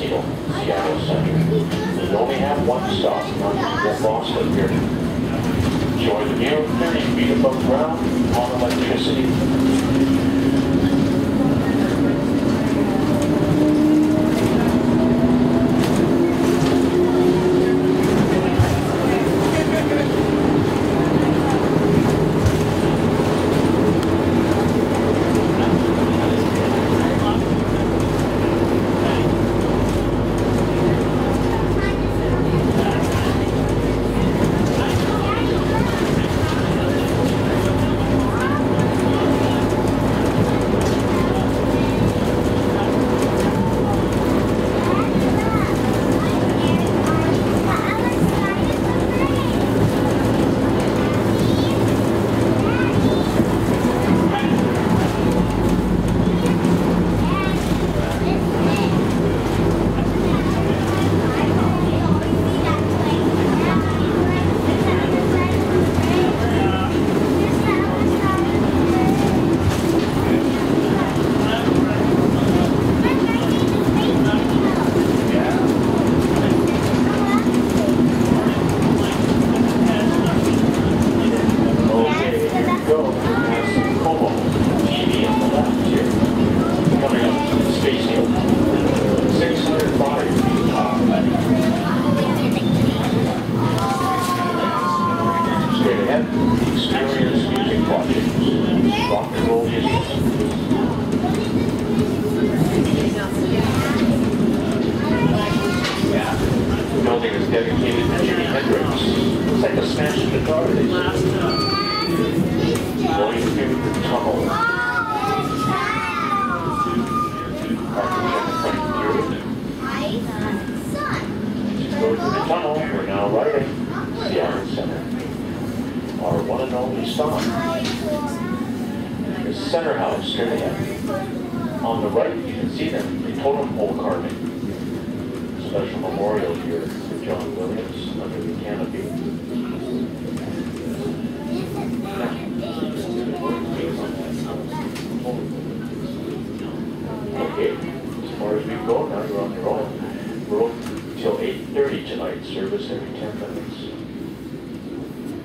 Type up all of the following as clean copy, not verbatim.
Needle, Seattle Center. You only have one stop, not get lost up here. Enjoy the view, 30 feet above ground on electricity.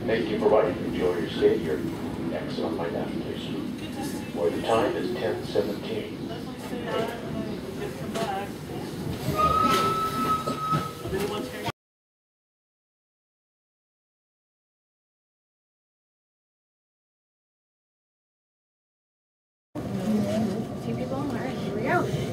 Thank you for riding. Enjoy your stay here. Next on my navigation. Where the time is 10:17.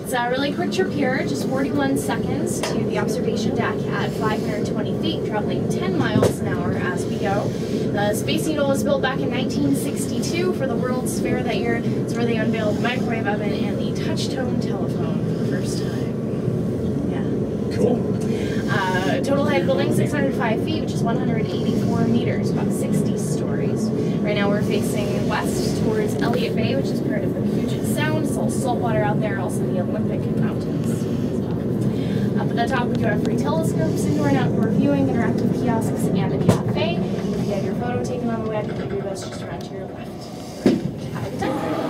It's a really quick trip here, just 41 seconds to the observation deck at 520 feet, traveling 10 miles an hour as we go. The Space Needle was built back in 1962 for the World's Fair that year. It's where they unveiled the microwave oven and the touch-tone telephone for the first time. Yeah. Cool. Total height of building 605 feet, which is 184 meters, about 60 stories. Right now we're facing west towards Elliott Bay, which is part of the Puget Sound. It's all salt water out there, also the Olympic Mountains as well. Up at the top we do have free telescopes, indoor and outdoor viewing, interactive kiosks, and a cafe. If you have your photo taken on the way, I can give you this just around to your left. Have a good time.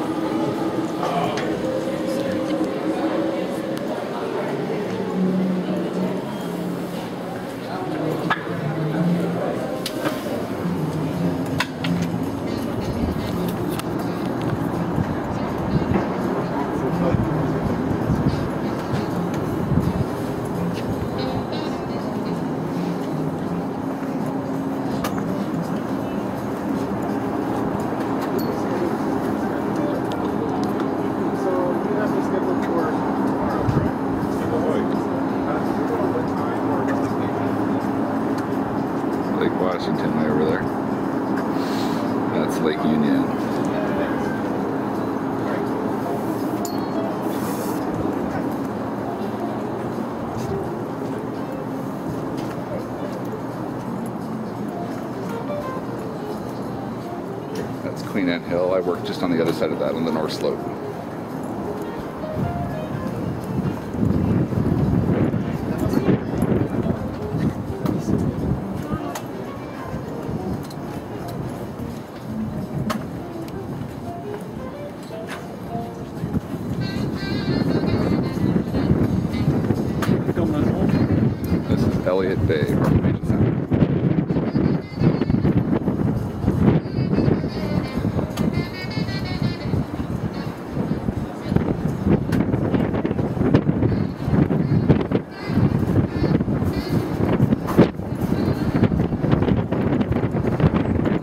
Washington way over there. That's Lake Union. That's Queen Anne Hill. I work just on the other side of that on the north slope. Elliott Bay from Puget Sound.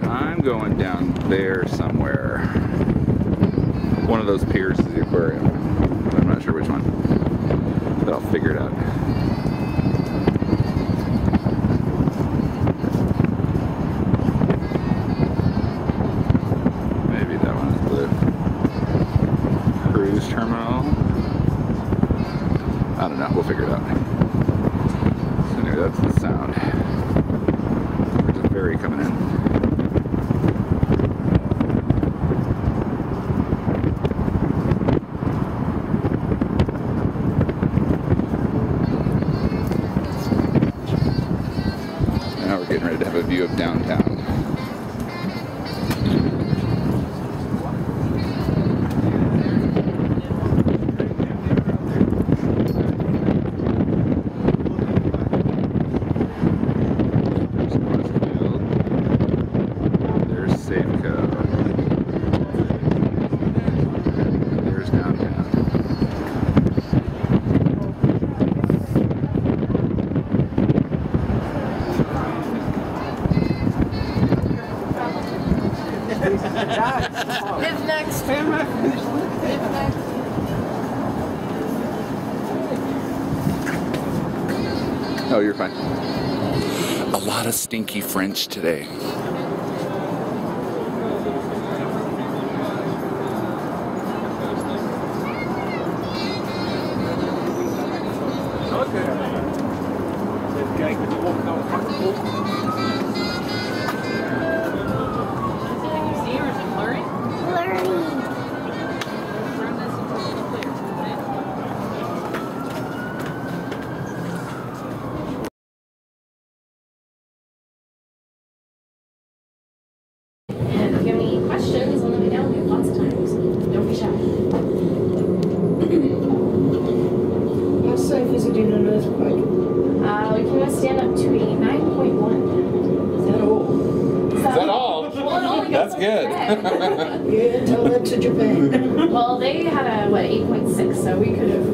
I'm going down there somewhere. One of those piers is the aquarium. I'm not sure which one, but I'll figure it out. Maybe that one is the cruise terminal. I don't know, we'll figure it out. So anyway, that's the sound. There's a ferry coming in. Now we're getting ready to have a view of downtown. There's Safeco. There's downtown. Live next. Live next. Oh, you're fine. A lot of stinky French today. And if you have any questions on the way down, we have lots of time, so don't be shy. How safe is it in an earthquake? We can withstand up to a 9.1. Is that all? Is that all? Well, it only That's goes good. up to 10. Yeah, tell that to Japan. Well, they had a, 8.6, so we could have,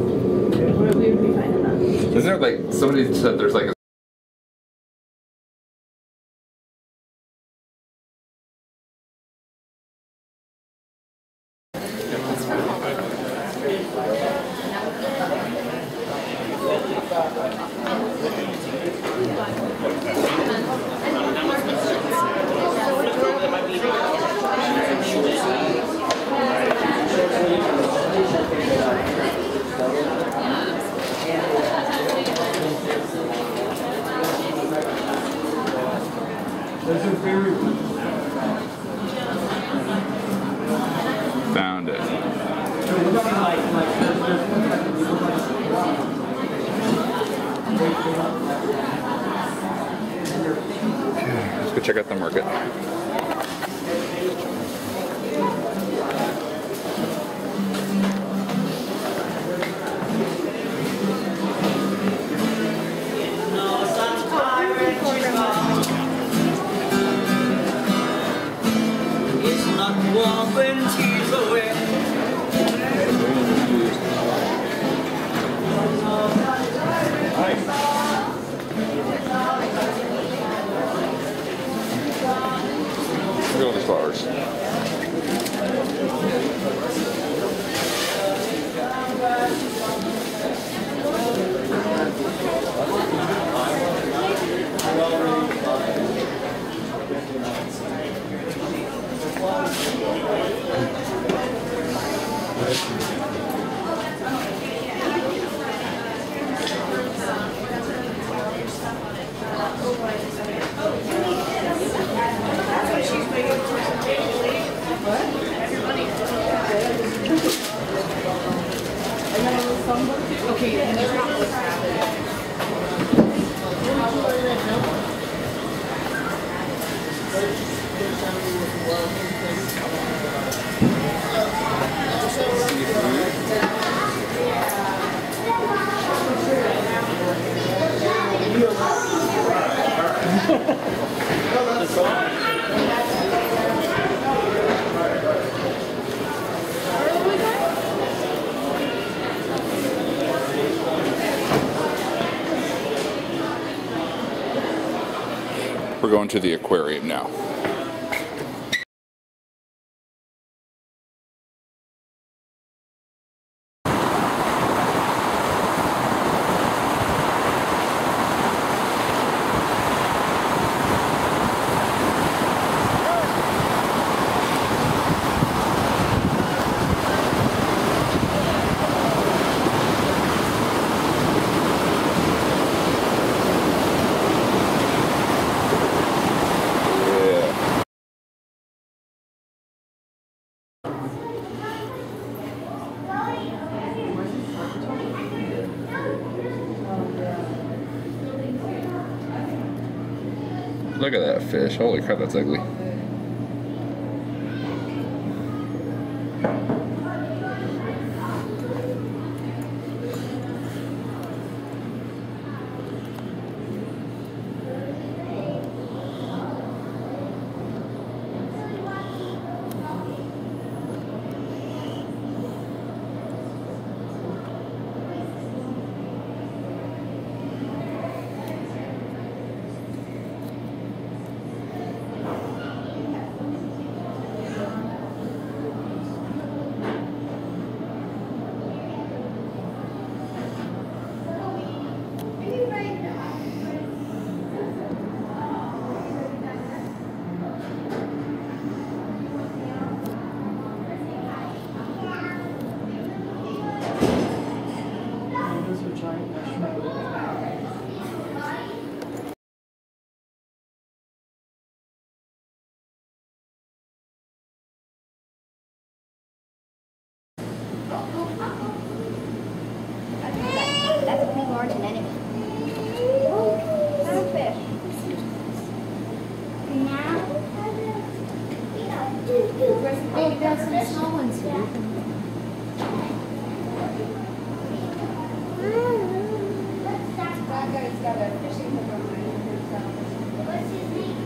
we would be fine in that. Isn't there like, somebody said there's like a found it. Let's go check out the market. It's not warm when she's away. Look at all these flowers. That's what she's making. We're going to the aquarium now. Look at that fish. Holy crap, that's ugly. That's a pretty large anemone. Fish. Now, Oh, there's some small ones here. that guy's got a fishing hook on my What's his name?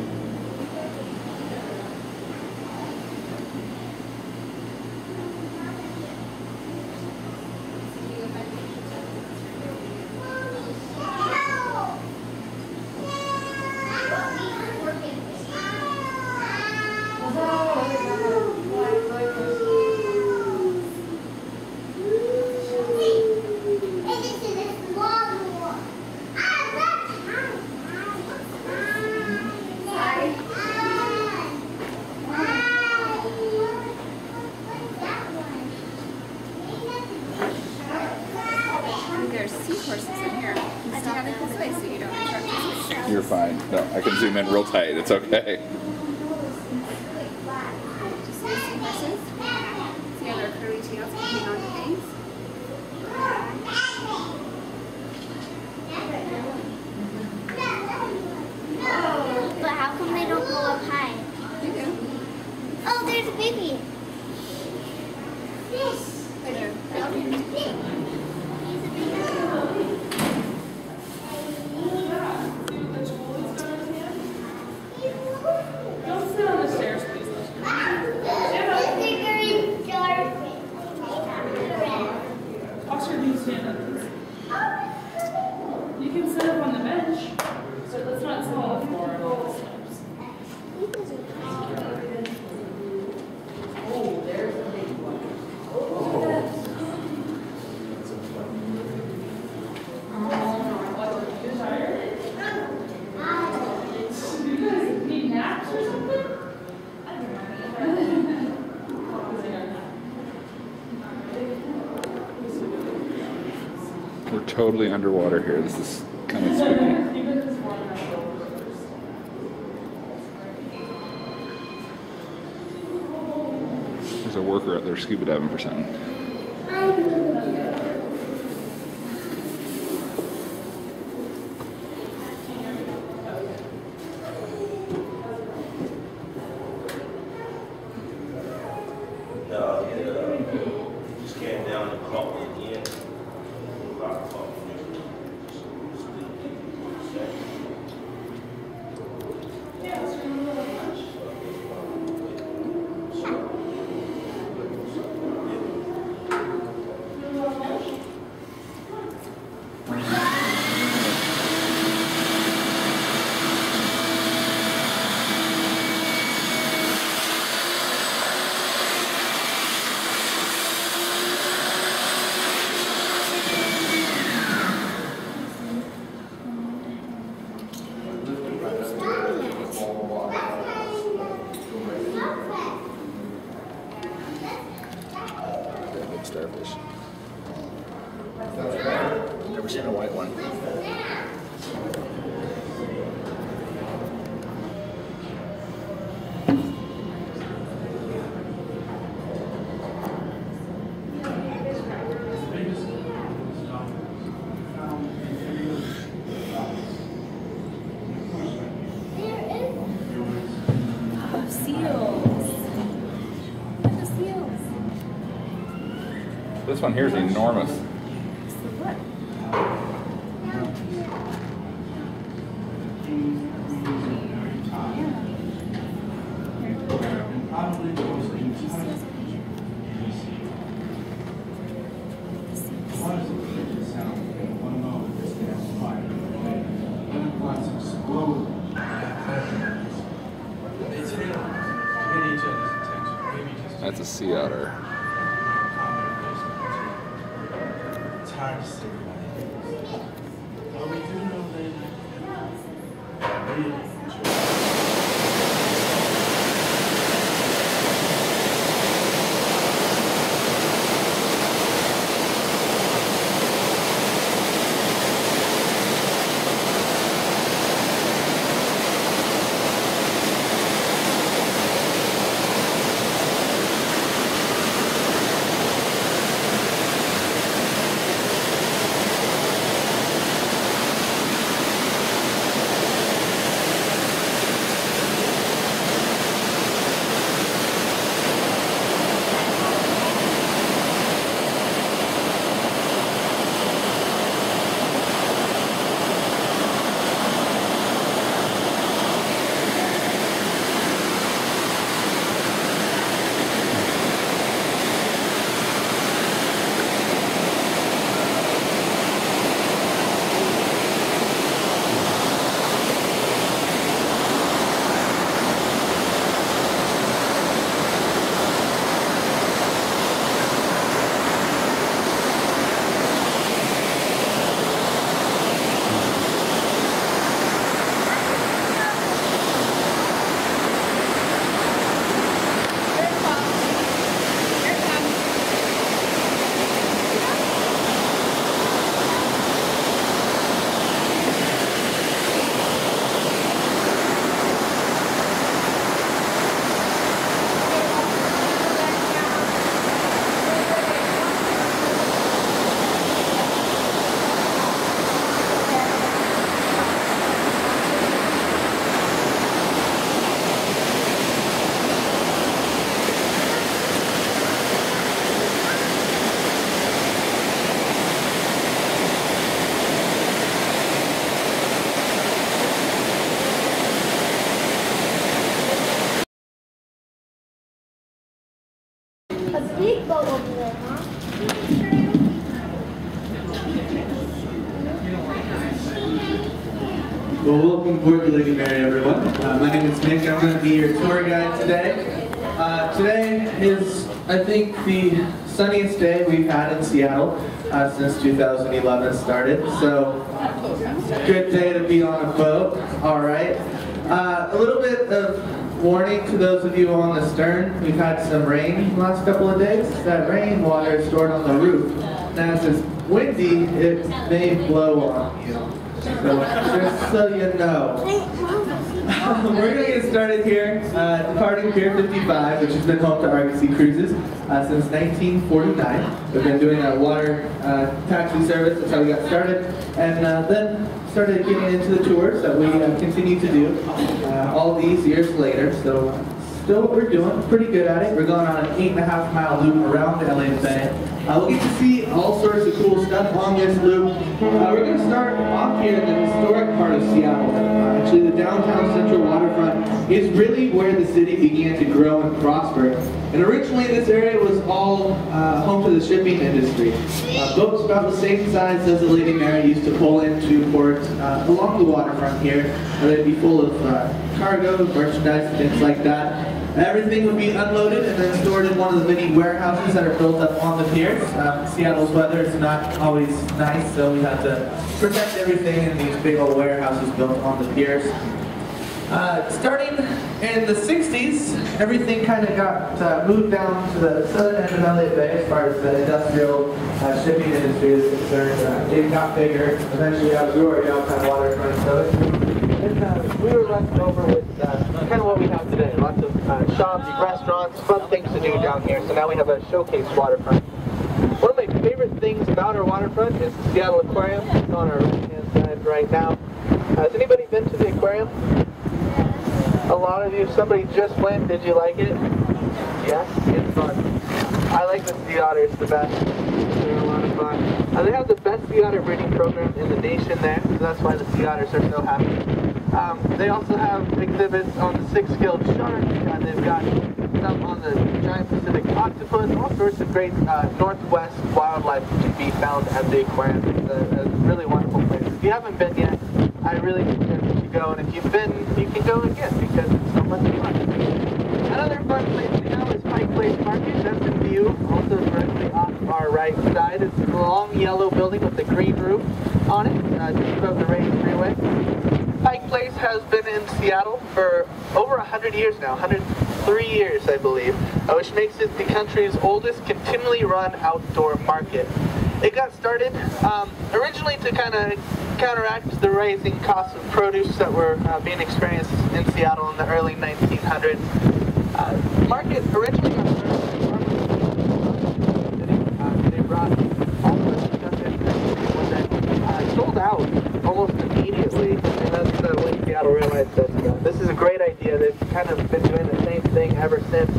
There's seahorses in here. Just have it this way so you don't interrupt the switch. You're fine. No, I can zoom in real tight. It's okay. Just see seahorses. See how their curly tails hanging on to things? But how come they don't go up high? You do. Oh, there's a baby. Fish. Right there. Don't sit on the stairs, please. Oscar, do you stand up, please? You can sit up on the bench, so let's not sit on the floor and all the steps. Oh, there's a big one. You tired? You guys need naps or something? We're totally underwater here. This is kind of spooky. There's a worker out there scuba diving for something. No, it just came down and caught me again. This one here is enormous. That's a sea otter. It's hard to say. But we do know they really enjoy. A big boat over there, huh? Well, welcome aboard the Lady Mary, everyone. My name is Nick. I'm going to be your tour guide today. Today is, I think, the sunniest day we've had in Seattle since 2011 started. So, good day to be on a boat. All right. A little bit of warning to those of you on the stern. We've had some rain the last couple of days. That rain water is stored on the roof. Now, as it's windy, it may blow on you. So, just so you know. We're going to get started here, departing Pier 55, which has been home to Argosy Cruises since 1949. We've been doing a water taxi service, that's how we got started, and then started getting into the tours that we continue to do all these years later. So still what we're doing, pretty good at it. We're going on an 8.5-mile loop around Elliott Bay. We'll get to see all sorts of cool stuff on this loop. We're going to start off here in the historic part of Seattle. Actually, the downtown central waterfront is really where the city began to grow and prosper. And originally, this area was all home to the shipping industry. Boats about the same size as the Lady Mary used to pull into port along the waterfront here. They'd be full of cargo, merchandise, things like that. Everything would be unloaded and then stored in one of the many warehouses that are built up on the piers. Seattle's weather is not always nice, so we have to protect everything in these big old warehouses built on the piers. Starting in the 60s, everything kind of got moved down to the southern end of Elliott Bay as far as the industrial shipping industry is concerned. It got bigger, eventually outgrew our downtown waterfront, so we were left over with kind of what we have today. Lots of shops, restaurants, fun things to do down here. So now we have a showcase waterfront. One of my favorite things about our waterfront is the Seattle Aquarium. It's on our right-hand side right now. Has anybody been to the aquarium? A lot of you. Somebody just went. Did you like it? Yes? It's fun. I like the sea otter. It's the best. They're a lot of fun. They have the best sea otter breeding program in the nation there, so that's why the sea otters are so happy. They also have exhibits on the six-gilled shark. They've got some on the giant Pacific octopus, all sorts of great Northwest wildlife can be found at the aquarium. It's a really wonderful place. If you haven't been yet, I really suggest you should go, and if you've been, you can go again because it's so much fun. Another fun place to go is Pike Place Market. That's in view, also directly off our right side. It's a long yellow building with the green roof on it, just above the Rays Freeway. Pike Place has been in Seattle for over 100 years now, 103 years I believe, which makes it the country's oldest continually run outdoor market. It got started originally to kind of counteract the rising costs of produce that were being experienced in Seattle in the early 1900s. Market originally got started. They brought all sorts of stuff in that sold out almost immediately, and that's when Seattle realized that this is a great idea. They've kind of been doing the same thing ever since.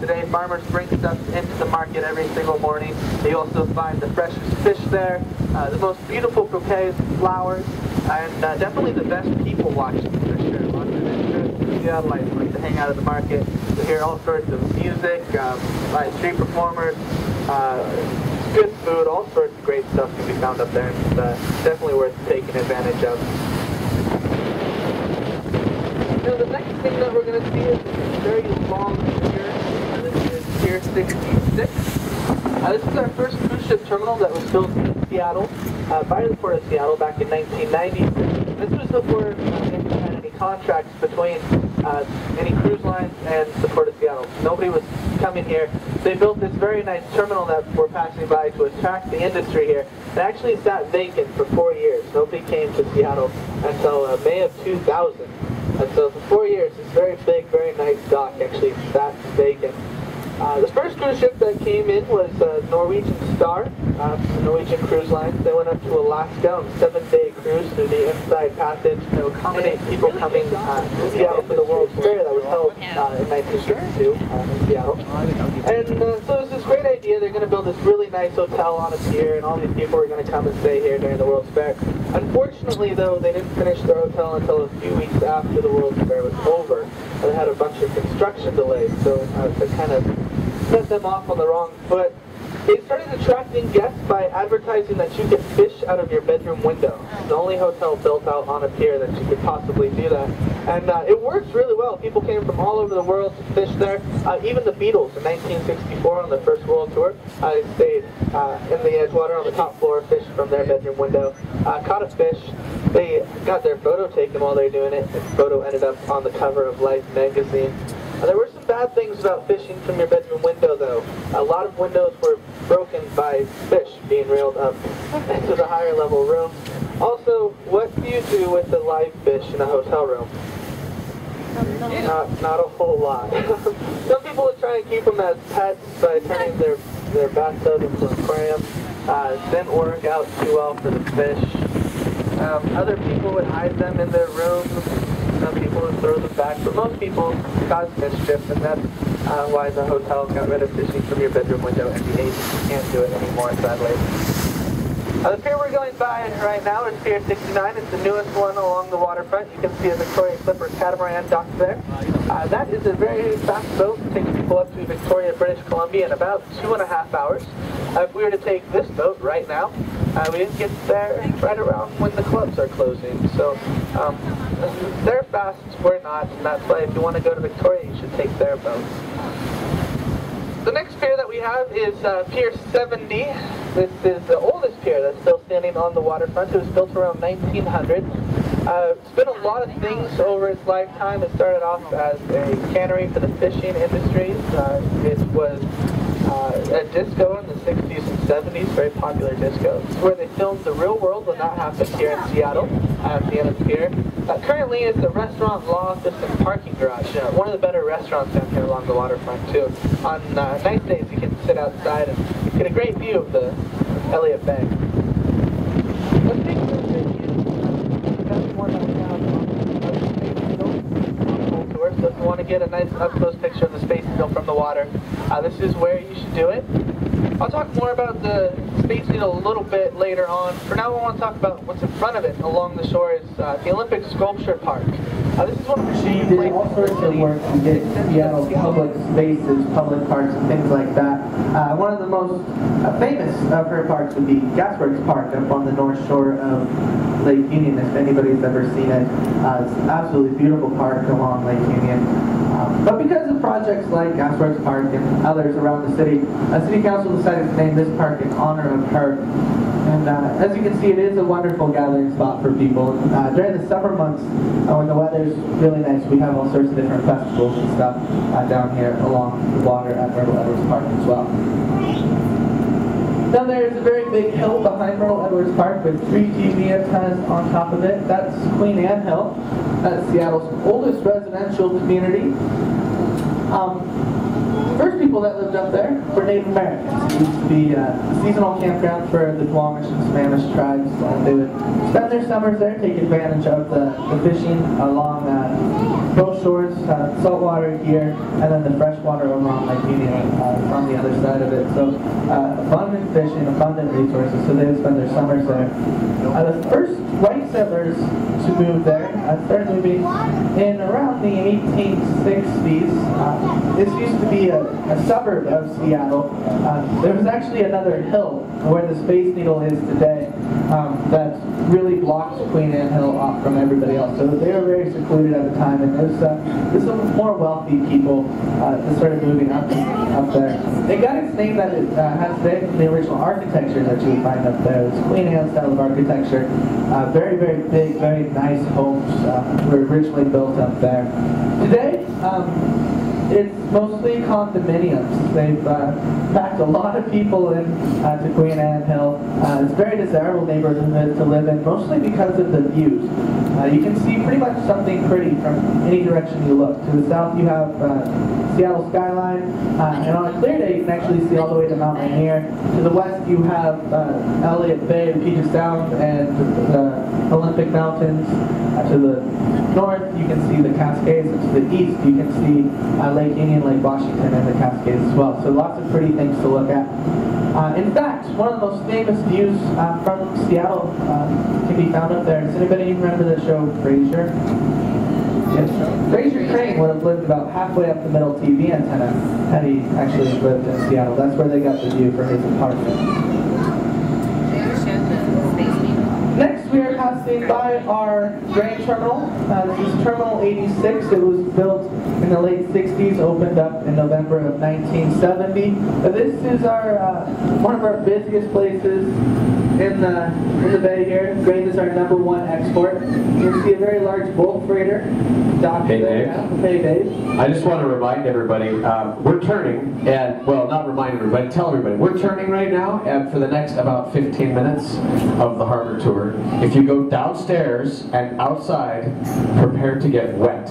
Today, farmers bring stuff into the market every single morning. You also find the freshest fish there, the most beautiful bouquets of flowers, and definitely the best people watching for sure. Lots of interest. Seattleites like to hang out at the market. You hear all sorts of music, by street performers, good food, all sorts of great stuff can be found up there. And it's definitely worth taking advantage of. Now the next thing that we're going to see is a very long pier. This is Pier 66. This is our first cruise ship terminal that was built in Seattle, by the Port of Seattle back in 1990. This was before they had any contracts between any cruise lines and the Port of Seattle. Nobody was coming here. They built this very nice terminal that we're passing by to attract the industry here. It actually sat vacant for 4 years. Nobody came to Seattle until May of 2000. And so for 4 years, this very big, very nice dock actually sat vacant. The first cruise ship that came in was Norwegian Star, Norwegian Cruise Line. They went up to Alaska on a 7-day cruise through the Inside Passage to accommodate people coming to Seattle for the World's Fair that was held in 1962 in Seattle. And so it was this great idea. They're going to build this really nice hotel on a pier, and all these people are going to come and stay here during the World's Fair. Unfortunately, though, they didn't finish their hotel until a few weeks after the World's Fair was over. They had a bunch of construction delays, so to kind of set them off on the wrong foot, they started attracting guests by advertising that you could fish out of your bedroom window. It's the only hotel built out on a pier that you could possibly do that. And it works really well. People came from all over the world to fish there. Even the Beatles in 1964 on the first world tour stayed in the Edgewater on the top floor, fished from their bedroom window, caught a fish. They got their photo taken while they were doing it. The photo ended up on the cover of Life magazine. There were some bad things about fishing from your bedroom window, though. A lot of windows were broken by fish being reeled up into the higher level room. Also, what do you do with the live fish in a hotel room? Not a whole lot. Some people would try and keep them as pets by turning their bathtub into an aquarium. Didn't work out too well for the fish. Other people would hide them in their rooms. Some people would throw them back, but most people cause mischief, and that's why the hotels got rid of fishing from your bedroom window, and the agents can't do it anymore, sadly. The pier we're going by right now is Pier 69. It's the newest one along the waterfront. You can see a Victoria Clipper catamaran docked there. That is a very fast boat. It takes people up to Victoria, British Columbia in about 2.5 hours. If we were to take this boat right now, we didn't get there right around when the clubs are closing. So they're fast, we're not, and that's why if you want to go to Victoria, you should take their boat. The next pier that we have is Pier 70. This is the oldest pier that's still standing on the waterfront. It was built around 1900. It's been a lot of things over its lifetime. It started off as a cannery for the fishing industries. It was a disco in the 60s and 70s, very popular disco. It's where they filmed The Real World when that happened here in Seattle at the end of the pier. Currently it's a restaurant, law office, and parking garage. One of the better restaurants down here along the waterfront too. On nice days you can sit outside and get a great view of the Elliott Bay. Let's take a look at so if you want to get a nice up-close picture of the Space Needle from the water, this is where you should do it. I'll talk more about the Space Needle a little bit later on. For now, I want to talk about what's in front of it along the shore is the Olympic Sculpture Park. This is one of the She did all sorts of work to get Seattle public spaces, public parks, and things like that. One of the most famous of her parks would be Gasworks Park up on the north shore of Lake Union, if anybody's ever seen it. It's an absolutely beautiful park along Lake Union. But because of projects like Gasworks Park and others around the city council decided to name this park in honor of her. And as you can see, it is a wonderful gathering spot for people. During the summer months, when the weather's really nice, we have all sorts of different festivals and stuff down here along the water at Myrtle Edwards Park as well. Now there's a very big hill behind Myrtle Edwards Park with 3 TV antennas on top of it. That's Queen Anne Hill. That's Seattle's oldest residential community. First people that lived up there were Native Americans. It used to be a seasonal campground for the Duwamish and Spanish tribes. They would spend their summers there, take advantage of the fishing along both shores, saltwater here, and then the freshwater over on Lake Union on the other side of it. So abundant fishing, abundant resources, so they would spend their summers there. The first white settlers to move there started moving in around the 1860s. This used to be a suburb of Seattle. There was actually another hill where the Space Needle is today that really blocks Queen Anne Hill off from everybody else. So they were very secluded at the time, and there's some more wealthy people that started moving up there. It got its name that it has today from the original architecture that you would find up there. It's Queen Anne style of architecture. Very, very big, very nice homes were originally built up there. Today, it's mostly condominiums. They've packed a lot of people in to Queen Anne Hill. It's a very desirable neighborhood to live in, mostly because of the views. You can see pretty much something pretty from any direction you look. To the south you have Seattle skyline, and on a clear day you can actually see all the way to Mount Rainier. To the west you have Elliott Bay and Puget Sound and the Olympic Mountains. To the north you can see the Cascades, and to the east you can see Lake Union, Lake Washington, and the Cascades as well. So lots of pretty things to look at. In fact, one of the most famous views from Seattle can be found up there. Does anybody remember the show Frasier? Yes. Frasier Crane would have lived about halfway up the middle TV antenna had he actually lived in Seattle. That's where they got the view for his apartment. Next, we are passing by our grain terminal. This is Terminal 86. It was built in the late 60s, opened up in November of 1970. This is our one of our busiest places in the bay here. Grain is our #1 export. You can see a very large bulk freighter docked there now. Hey, Dave. I just want to remind everybody, we're turning, and, well, not remind everybody, tell everybody, we're turning right now, and for the next about 15 minutes of the harbor tour, if you go downstairs and outside, prepare to get wet.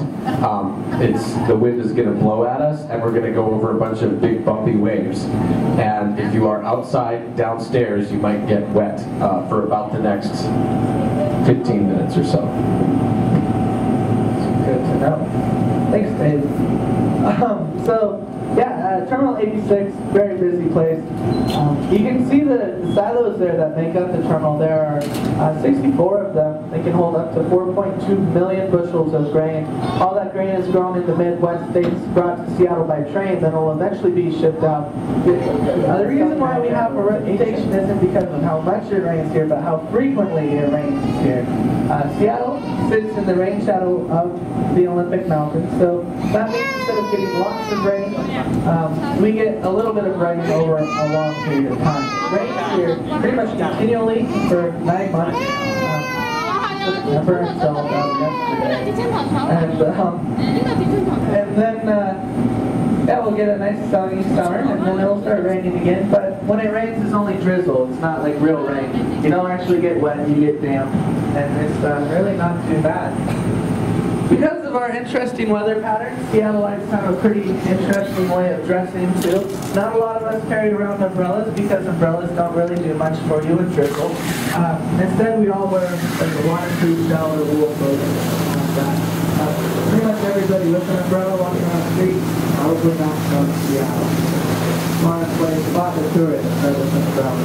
The wind is going to blow at us, and we're going to go over a bunch of big bumpy waves. And if you are outside downstairs, you might get wet for about the next 15 minutes or so. Good to know. Thanks, Dave. Terminal 86, very busy place. You can see the silos there that make up the terminal. There are 64 of them. They can hold up to 4.2 million bushels of grain. All that grain is grown in the Midwest states, brought to Seattle by train, then will eventually be shipped out. The reason why we have a reputation isn't because of how much it rains here, but how frequently it rains here. Seattle sits in the rain shadow of the Olympic Mountains, so that means instead of getting lots of rain, we get a little bit of rain over a long period of time. It rains here pretty much continually for 9 months. September until yesterday. And then we'll get a nice sunny summer, and then it'll start raining again. But when it rains, it's only drizzle. It's not like real rain. You don't actually get wet, you get damp, and it's really not too bad. Because of our interesting weather patterns, Seattleites have a pretty interesting way of dressing too. Not a lot of us carry around umbrellas because umbrellas don't really do much for you in drizzle. Instead, we all wear like a waterproof shell or wool clothing like that. Pretty much everybody with an umbrella walking on the street probably not from Seattle. Lawrence Way spot the tourists rather than ground.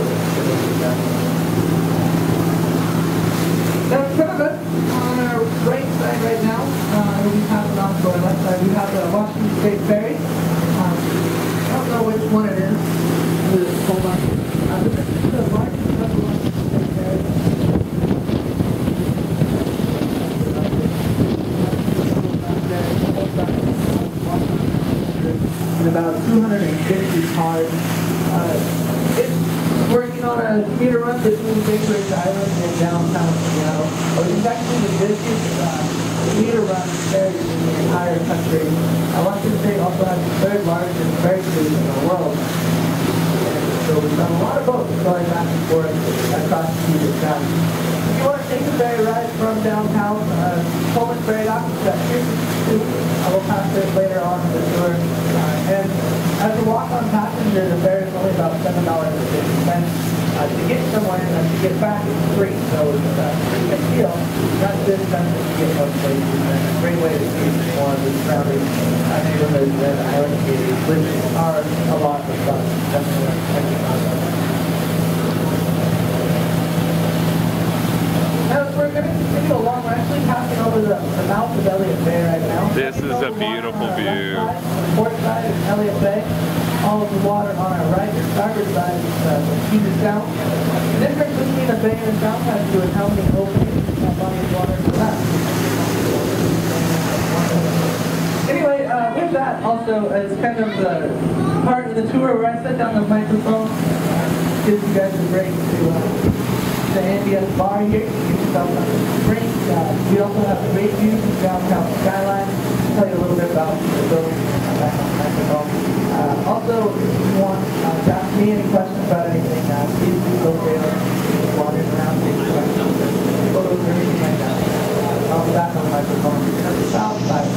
That's kind of it. On our right side right now, we'll be passing on to our left side. We have the Washington State Ferry. I don't know which one it is. Hold on. This is the largest vessel on the State Ferry. And about 250 cars. It's working on a commuter run between Bakeridge Island and downtown Seattle. It's actually the busiest commuter run ferry in the entire country. Washington State also has the third largest ferry cruise in the world. So we've done a lot of boats going back and forth across the Puget Sound. If you want to take a ferry ride from downtown, Pullman Ferry Dock, I will pass it later on in the tour. And as a walk-on passenger, the fare is only about $7.50. To get somewhere and to get back, it's free. So it's a pretty good deal. Not too expensive to get most places. And a great way to see more of the surrounding neighborhoods and island communities, which are a lot of fun. Definitely worth checking out. Now we're going to continue along. We're actually passing over the mouth of Elliott Bay right now. This is a beautiful view. Port side is Elliott Bay. All of the water on our right and starboard side is the Puget Sound. The difference between a bay and a sound has to do with how many openings that body of water has. Anyway, with that also is kind of the part of the tour where I set down the microphone, gives you guys a break to the ambient bar here. You can get yourself a drink. We also have great views of downtown skyline. I'll tell you a little bit about the building back on the microphone. Also, if you want to ask me any questions about anything, please do feel free to wander around, take questions, photos, or anything like that. I'll be back on the microphone. At the south side.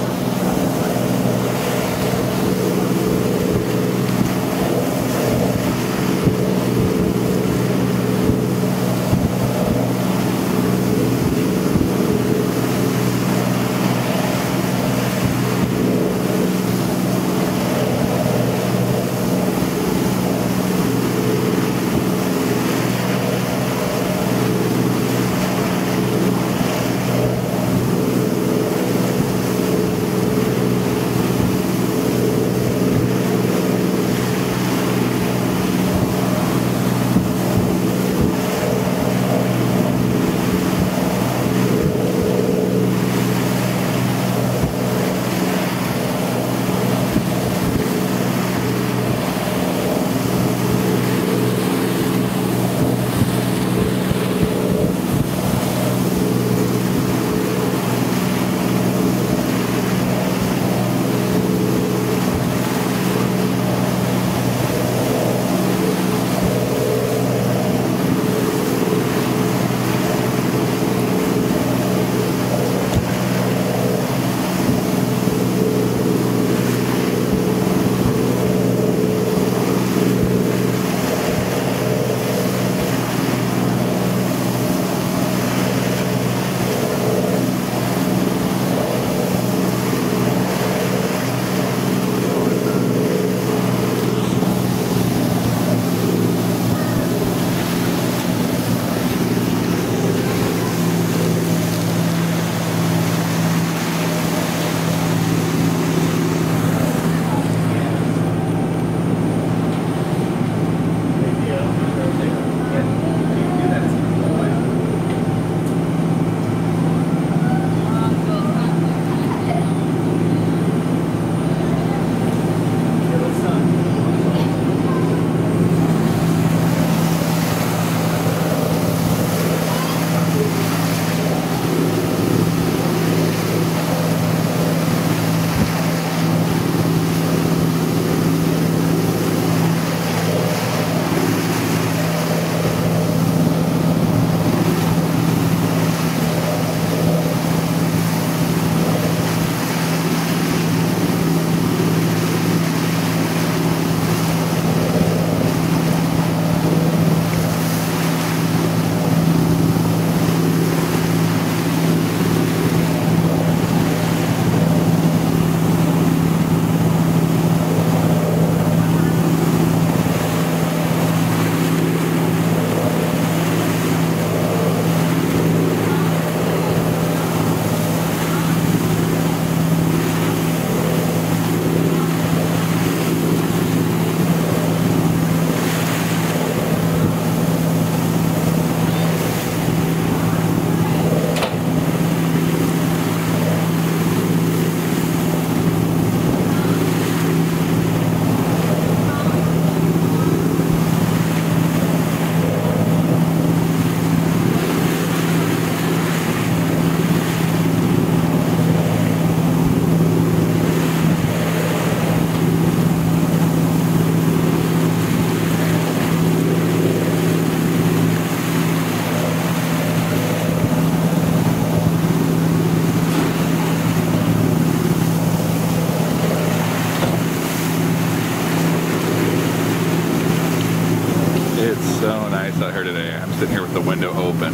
sitting here with the window open.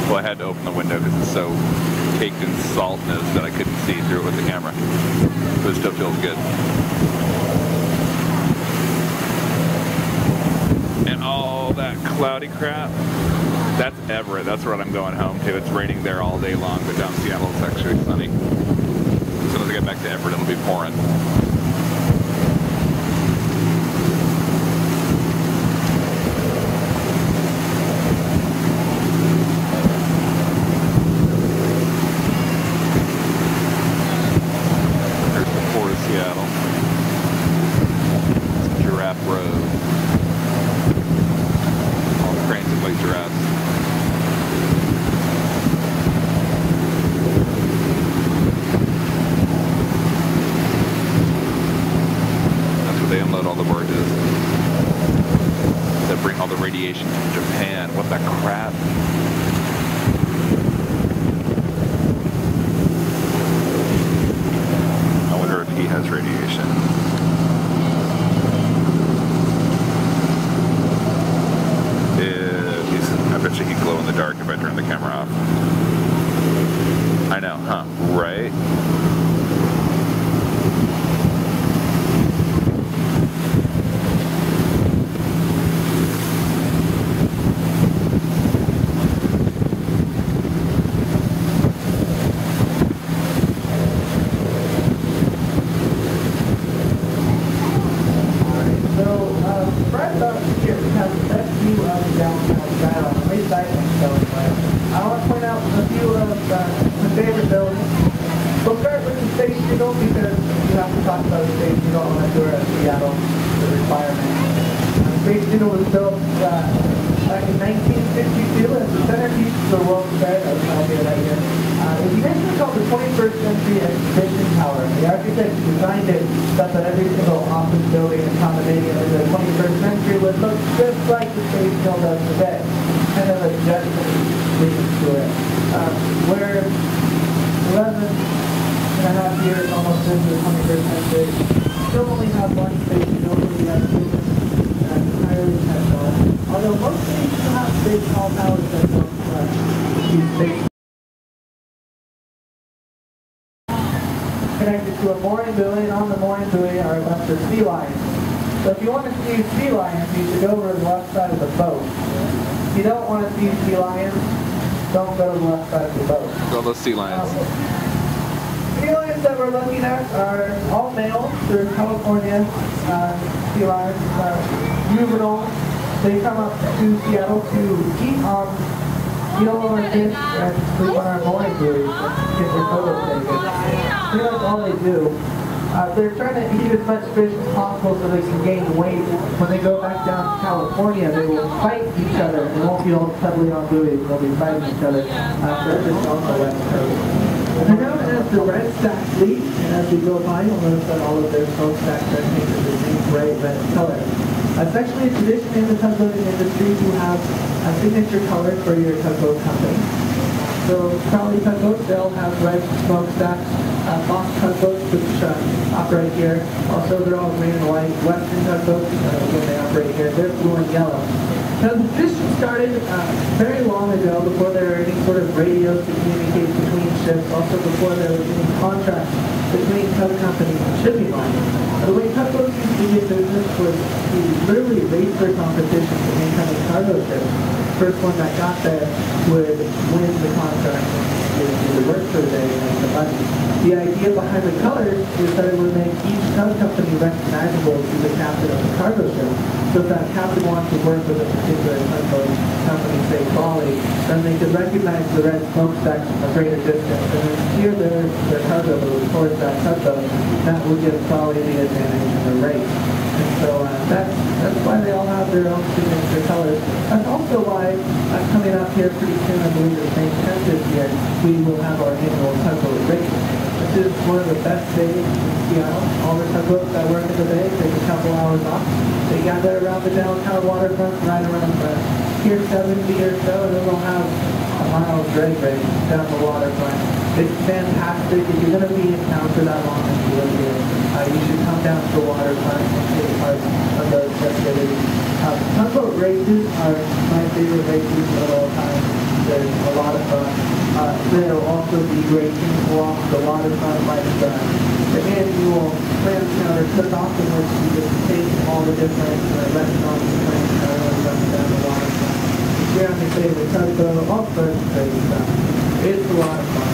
Well, I had to open the window because it's so caked in saltness that I couldn't see through it with the camera. But it still feels good. And all that cloudy crap, that's Everett. That's what I'm going home to. It's raining there all day long, but down in Seattle it's actually sunny. As soon as I get back to Everett, it'll be pouring. Radiation from Japan. What the crap? I wonder if he has radiation. I bet you he'd glow in the dark if I turned the camera off. I know, huh? Right? Connected to a mooring buoy, and on the mooring buoy are a bunch of sea lions. So if you want to see sea lions, you should go over to the left side of the boat. If you don't want to see sea lions, don't go to the left side of the boat. All those sea lions. Sea lions that we're looking at are all male. They're California sea lions, juvenile. They come up to Seattle to eat on yellow fish and sleep on our mooring buoys and get their photos taken. Pretty much all they do. They're trying to eat as much fish as possible so they can gain weight. When they go back down to California, they will fight each other. They won't be all heavily on buoys. They'll be fighting each other. So it's just on the west coast. They're known as the Red Stack Fleet, and as we go by, you'll notice that all of their smokestacks are painted the same bright red color. It's actually a tradition in the tugboating industry to have a signature color for your tugboat company. So Crowley tugboats, they'll have red smokestacks. Fox tugboats, which operate here, also they're all green and white. Western tugboats, when they operate here, they're blue and yellow. Now the tradition started very long ago, before there were any sort of radios to communicate between ships, also before there was any contracts between tug companies and shipping lines. The way tugboats used to get business was to literally race for competition to incoming cargo ships. The first one that got there would win the contract and do the work for the day and make the money. The idea behind the colors is that it would make each tug company recognizable to the captain of the cargo ship. So if that captain wants to work with a particular tugboat company, say Crowley, then they could recognize the red smokestacks from a greater distance and then steer their cargo towards that tugboat. That would give Crowley the advantage in the race. And so that's why they all have their own signature colors. That's also why coming up here pretty soon, I believe it's May 10th this year, we will have our annual tugboat race. This is one of the best days in Seattle. All the tugboats that work in the bay take a couple hours off. They gather around the downtown waterfront, right around Pier 70 or so, and then we'll have a mile drag race down the waterfront. It's fantastic. If you're going to be in town for that long and you live here, you should come down to the waterfront and take part of those festivities. Tugboat races are my favorite races of all time. There's a lot of fun. There'll also be racing along the waterfront, like the annual clam chowder cook-off, in which you can taste all the different restaurants and clam chowder up down the waterfront. You're on your favorite tugboat, all sorts of crazy stuff. It's a lot of fun.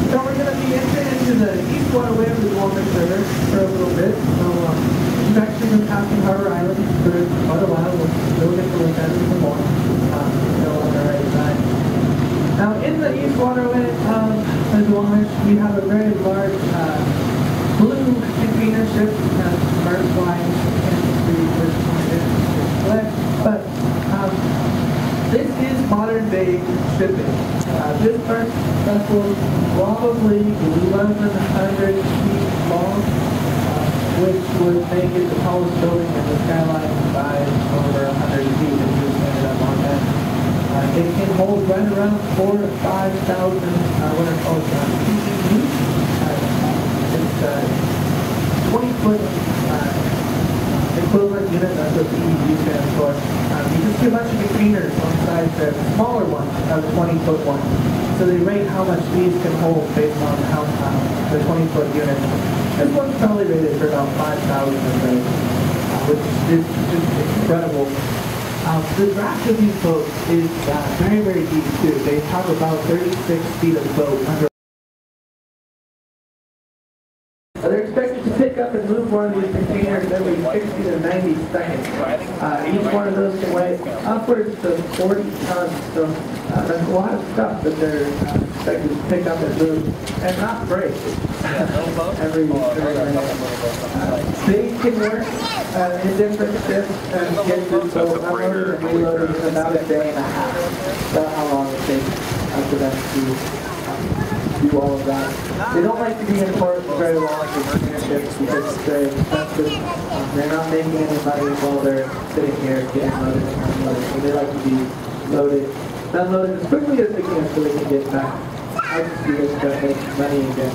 So we're going to be entering into the east waterway of the Duwamish River for a little bit. So we've actually been passing Harbor Island for quite a while. We'll get to look at it some more. Still on the right side. Now in the east waterway of the Duwamish, we have a very large blue container ship that starts flying Kansas City, first one in. But this is modern day shipping. This first vessel is probably 1,100 feet long, which would make it the tallest building in the skyline by over 100 feet if you stand up on that. It can hold right around 4,000 to 5,000 what are called TEU. It's 20-foot equivalent unit, that's what TEU stands for. You can see a bunch of containers on the side there. The smaller ones are the 20-foot ones. So they rate how much these can hold based on how the 20-foot unit. This one's probably rated for about 5,000 or so, which is just incredible. The draft of these boats is very, very deep too. They have about 36 feet of boat under. They're expected to pick up and move one of these containers every 60 to 90 seconds. Each one of those can weigh upwards to 40 tons, so that's a lot of stuff that they're expected to pick up and move, and not break every minute. They can work in different shifts and get this boat unloaded and reloaded in about a day and a half. That's how long it takes for them to do all of that. They don't like to be in port for very long container ships because it's very expensive. They're not making any money while they're sitting here getting loaded and unloaded. So they like to be loaded, unloaded as quickly as they can so they can get back out to sea and start making money again.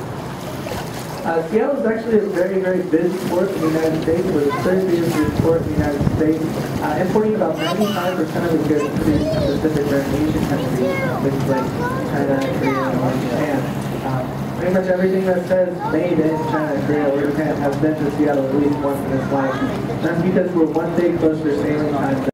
Seattle is actually a very, very busy port in the United States. We're the third busiest port in the United States, importing about 95% of the goods produced in Pacific Rim Asian countries, places like China, Korea, or Japan. Pretty much everything that says made in China, Korea, or Japan has been to Seattle at least once in its life. That's because we're one day closer sailing time